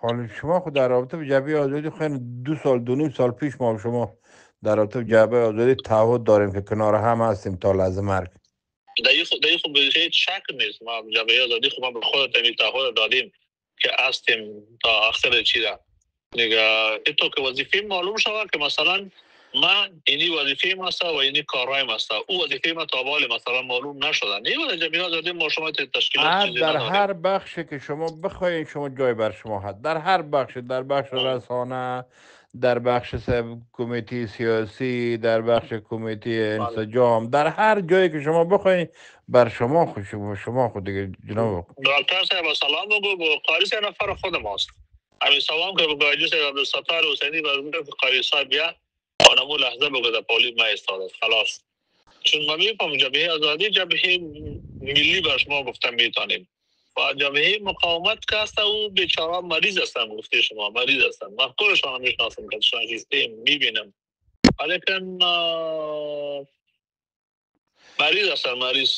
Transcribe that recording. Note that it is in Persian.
حالا شما خود در رابطه با جبهه آزادی خیلی 2 سال 2.5 سال پیش ما و شما در رابطه با جبهه آزادی تعهد داریم که کنار هم هستیم تا لحظه مرگ. در این خب هیچ شک نیست. ما جبهه آزادی خب ما به خود این تعهد دادیم که هستیم تا آخر چیزا دیگه. اینطور که وظیفه معلوم شود که مثلا من اینی وظیفه ما است و اینی کارهای ما است، او وظیفه ما تا حال مثلا معلوم نشده. نه جبهه آزادی ما شما تشکیلات چیزی در نداریم. هر بخشی که شما بخواین شما جای بر شما هست، در هر بخش، در بخش رسانه، در بخش کمیته سیاسی، در بخش کمیته انسجام، در هر جایی که شما بخواین بر شما خود دیگه جناب. دکتر صاحب سلام بگو با قاری سه نفر خود ماست. همین سلام که با گاجی صاحب عبدالستار حسینی و قاری صاحب بیا آنمو لحظه بگو در پولی ما استاد خلاص. چون ما میفهم جبهه آزادی جبهه ملی بر شما گفتم میتونیم و جبهه مقاومت که هست او بیچاره مریض هستن. گفته شما مریض هستن، من خودشان هم میشناسم که شناسیم میبینم، ولیکن مریض هستن، مریض.